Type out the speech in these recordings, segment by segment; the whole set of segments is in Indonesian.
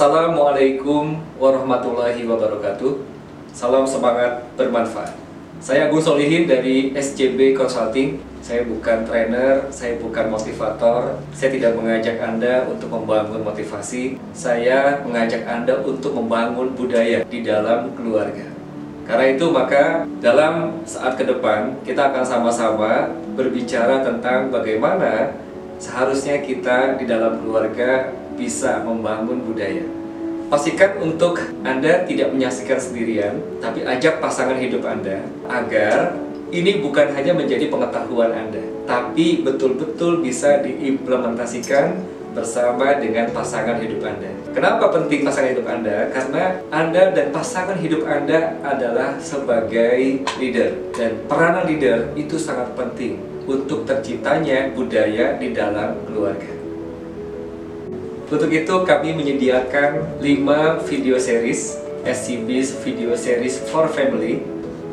Assalamualaikum warahmatullahi wabarakatuh. Salam semangat bermanfaat. Saya Agus Solihin dari SCB Consulting. Saya bukan trainer, saya bukan motivator. Saya tidak mengajak Anda untuk membangun motivasi. Saya mengajak Anda untuk membangun budaya di dalam keluarga. Karena itu maka dalam saat ke depan kita akan sama-sama berbicara tentang bagaimana seharusnya kita di dalam keluarga bisa membangun budaya. Pastikan untuk Anda tidak menyaksikan sendirian, tapi ajak pasangan hidup Anda agar ini bukan hanya menjadi pengetahuan Anda, tapi betul-betul bisa diimplementasikan bersama dengan pasangan hidup Anda. Kenapa penting pasangan hidup Anda? Karena Anda dan pasangan hidup Anda adalah sebagai leader, dan peranan leader itu sangat penting untuk terciptanya budaya di dalam keluarga. Untuk itu kami menyediakan 5 video series SCB's Video Series for Family.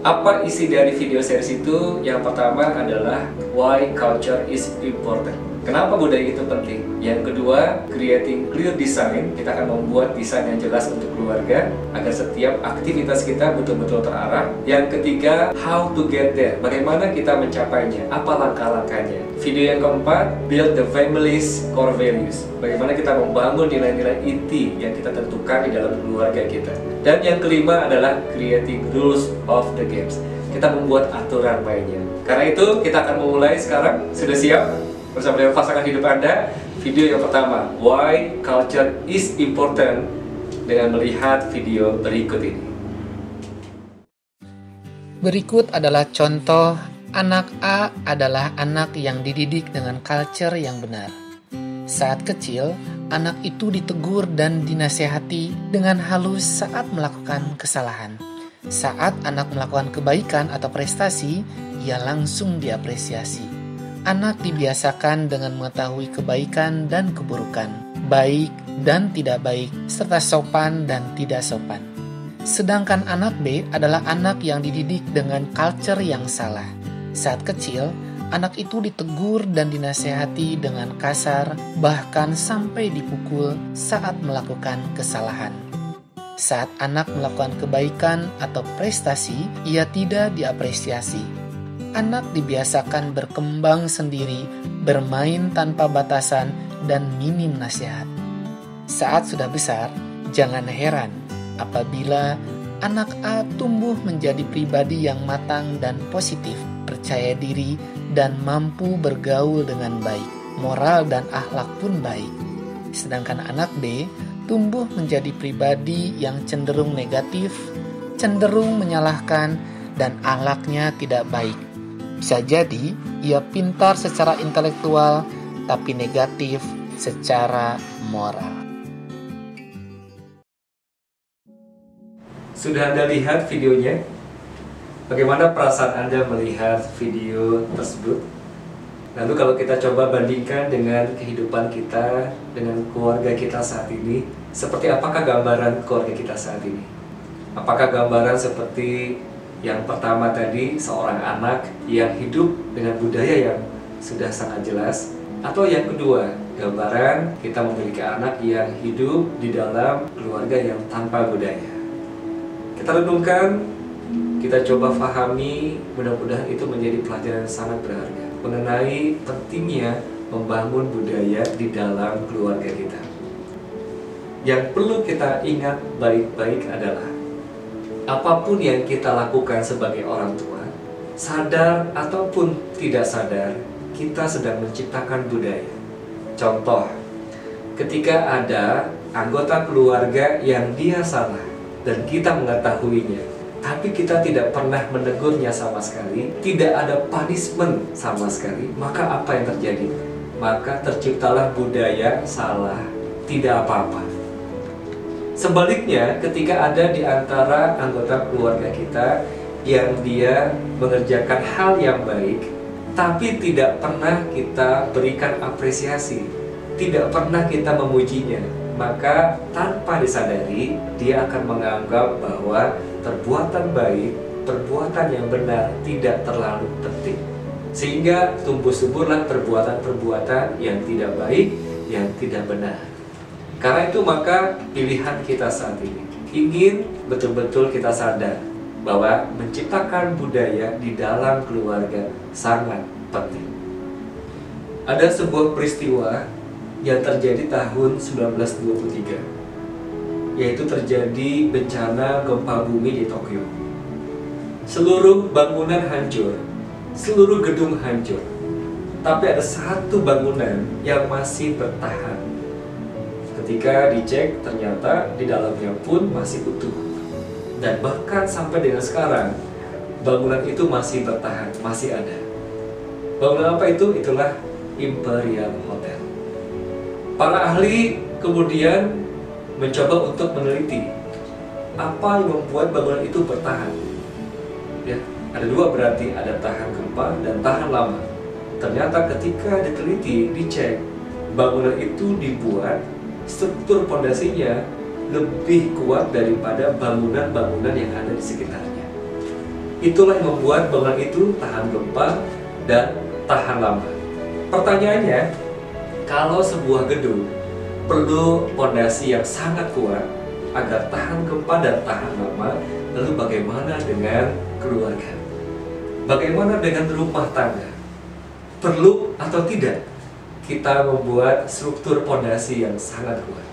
Apa isi dari video series itu? Yang pertama adalah Why Culture is Important. Kenapa budaya itu penting? Yang kedua, Creating Clear Design. Kita akan membuat desain yang jelas untuk keluarga agar setiap aktivitas kita betul-betul terarah. Yang ketiga, How to Get There. Bagaimana kita mencapainya? Apa langkah-langkahnya? Video yang keempat, Build the Family's Core Values. Bagaimana kita membangun nilai-nilai inti yang kita tentukan di dalam keluarga kita. Dan yang kelima adalah Creating Rules of the Games. Kita membuat aturan mainnya. Karena itu kita akan memulai sekarang. Sudah siap? Bersama dengan pasangan hidup Anda. Video yang pertama, Why Culture is Important, dengan melihat video berikut ini. Berikut adalah contoh anak A adalah anak yang dididik dengan culture yang benar. Saat kecil, anak itu ditegur dan dinasehati dengan halus saat melakukan kesalahan. Saat anak melakukan kebaikan atau prestasi, ia langsung diapresiasi. Anak dibiasakan dengan mengetahui kebaikan dan keburukan, baik dan tidak baik, serta sopan dan tidak sopan. Sedangkan anak B adalah anak yang dididik dengan culture yang salah. Saat kecil, anak itu ditegur dan dinasehati dengan kasar, bahkan sampai dipukul saat melakukan kesalahan. Saat anak melakukan kebaikan atau prestasi, ia tidak diapresiasi. Anak dibiasakan berkembang sendiri, bermain tanpa batasan, dan minim nasihat. Saat sudah besar, jangan heran apabila anak A tumbuh menjadi pribadi yang matang dan positif, percaya diri, dan mampu bergaul dengan baik. Moral dan akhlak pun baik. Sedangkan anak B tumbuh menjadi pribadi yang cenderung negatif, cenderung menyalahkan, dan akhlaknya tidak baik. Bisa jadi ia pintar secara intelektual, tapi negatif secara moral. Sudah Anda lihat videonya? Bagaimana perasaan Anda melihat video tersebut? Lalu kalau kita coba bandingkan dengan kehidupan kita, dengan keluarga kita saat ini, seperti apakah gambaran keluarga kita saat ini? Apakah gambaran seperti yang pertama tadi, seorang anak yang hidup dengan budaya yang sudah sangat jelas? Atau yang kedua, gambaran kita memiliki anak yang hidup di dalam keluarga yang tanpa budaya? Kita renungkan, kita coba pahami, mudah-mudahan itu menjadi pelajaran yang sangat berharga mengenai pentingnya membangun budaya di dalam keluarga kita. Yang perlu kita ingat baik-baik adalah apapun yang kita lakukan sebagai orang tua, sadar ataupun tidak sadar, kita sedang menciptakan budaya. Contoh, ketika ada anggota keluarga yang dia salah dan kita mengetahuinya, tapi kita tidak pernah menegurnya sama sekali, tidak ada punishment sama sekali, maka apa yang terjadi? Maka terciptalah budaya salah, tidak apa-apa. Sebaliknya, ketika ada di antara anggota keluarga kita yang dia mengerjakan hal yang baik, tapi tidak pernah kita berikan apresiasi, tidak pernah kita memujinya, maka tanpa disadari, dia akan menganggap bahwa perbuatan baik, perbuatan yang benar tidak terlalu penting. Sehingga tumbuh suburlah perbuatan-perbuatan yang tidak baik, yang tidak benar. Karena itu maka pilihan kita saat ini ingin betul-betul kita sadar bahwa menciptakan budaya di dalam keluarga sangat penting. Ada sebuah peristiwa yang terjadi tahun 1923, yaitu terjadi bencana gempa bumi di Tokyo. Seluruh bangunan hancur, seluruh gedung hancur, tapi ada satu bangunan yang masih bertahan. Ketika dicek, ternyata di dalamnya pun masih utuh. Dan bahkan sampai dengan sekarang, bangunan itu masih bertahan, masih ada. Bangunan apa itu? Itulah Imperial Hotel. Para ahli kemudian mencoba untuk meneliti apa yang membuat bangunan itu bertahan. Ya, ada dua berarti, ada tahan gempa dan tahan lama. Ternyata ketika diteliti, dicek, bangunan itu dibuat struktur pondasinya lebih kuat daripada bangunan-bangunan yang ada di sekitarnya. Itulah yang membuat bangunan itu tahan gempa dan tahan lama. Pertanyaannya, kalau sebuah gedung perlu pondasi yang sangat kuat agar tahan gempa dan tahan lama, lalu bagaimana dengan keluarga? Bagaimana dengan rumah tangga? Perlu atau tidak kita membuat struktur pondasi yang sangat kuat?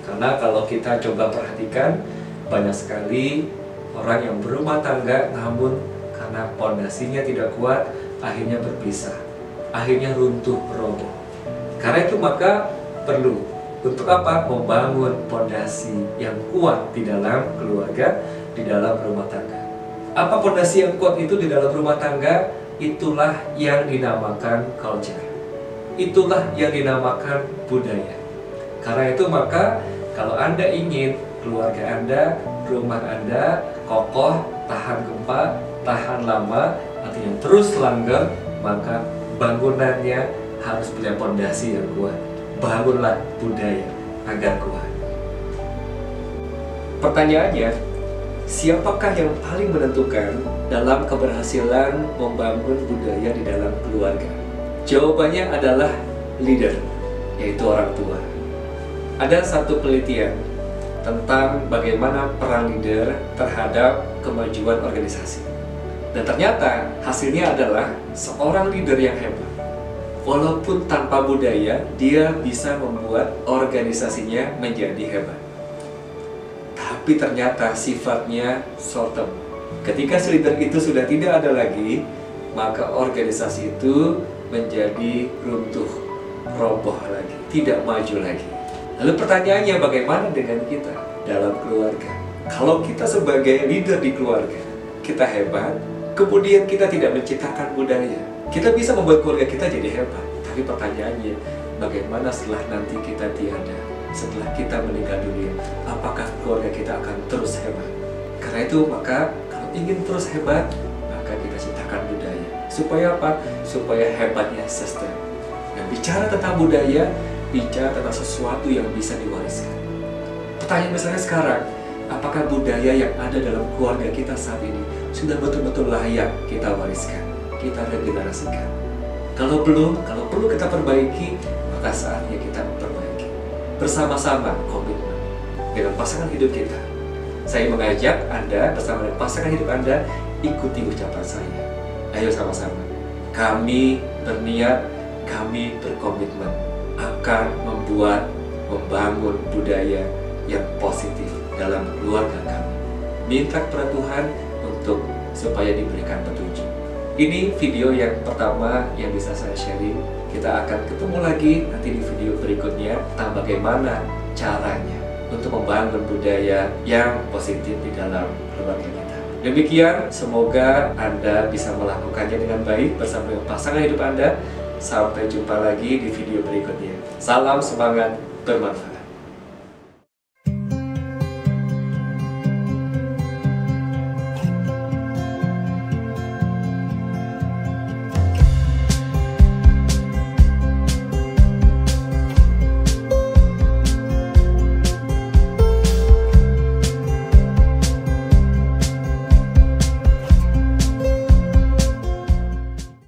Karena kalau kita coba perhatikan, banyak sekali orang yang berumah tangga namun karena pondasinya tidak kuat, akhirnya berpisah, akhirnya runtuh roboh. Karena itu maka perlu untuk apa? Membangun pondasi yang kuat di dalam keluarga, di dalam rumah tangga. Apa pondasi yang kuat itu di dalam rumah tangga? Itulah yang dinamakan culture. Itulah yang dinamakan budaya. Karena itu maka kalau Anda ingin keluarga Anda, rumah Anda kokoh, tahan gempa, tahan lama, artinya terus langgeng, maka bangunannya harus punya pondasi yang kuat. Bangunlah budaya agar kuat. Pertanyaannya, siapakah yang paling menentukan dalam keberhasilan membangun budaya di dalam keluarga? Jawabannya adalah leader, yaitu orang tua. Ada satu penelitian tentang bagaimana peran leader terhadap kemajuan organisasi. Dan ternyata hasilnya adalah seorang leader yang hebat, walaupun tanpa budaya, dia bisa membuat organisasinya menjadi hebat. Tapi ternyata sifatnya short term. Ketika si leader itu sudah tidak ada lagi, maka organisasi itu menjadi runtuh, roboh lagi, tidak maju lagi. Lalu pertanyaannya, bagaimana dengan kita dalam keluarga? Kalau kita sebagai leader di keluarga, kita hebat, kemudian kita tidak menciptakan budaya, kita bisa membuat keluarga kita jadi hebat. Tapi pertanyaannya, bagaimana setelah nanti kita tiada? Setelah kita meninggal dunia, apakah keluarga kita akan terus hebat? Karena itu maka kalau ingin terus hebat, maka kita ciptakan budaya. Supaya apa? Supaya hebatnya sustain. Dan bicara tentang budaya, bicara tentang sesuatu yang bisa diwariskan. Pertanyaan besarnya sekarang, apakah budaya yang ada dalam keluarga kita saat ini sudah betul-betul layak kita wariskan, kita regenerasikan? Kalau belum, kalau perlu kita perbaiki, maka saatnya kita memperbaiki. Bersama-sama komitmen dengan pasangan hidup kita. Saya mengajak Anda bersama dengan pasangan hidup Anda, ikuti ucapan saya. Ayo sama-sama. Kami berniat, kami berkomitmen akan membangun budaya yang positif dalam keluarga kami. Minta kepada Tuhan untuk supaya diberikan petunjuk. Ini video yang pertama yang bisa saya sharing. Kita akan ketemu lagi nanti di video berikutnya tentang bagaimana caranya untuk membangun budaya yang positif di dalam keluarga kita. Demikian, semoga Anda bisa melakukannya dengan baik bersama dengan pasangan hidup Anda. Sampai jumpa lagi di video berikutnya. Salam semangat bermanfaat.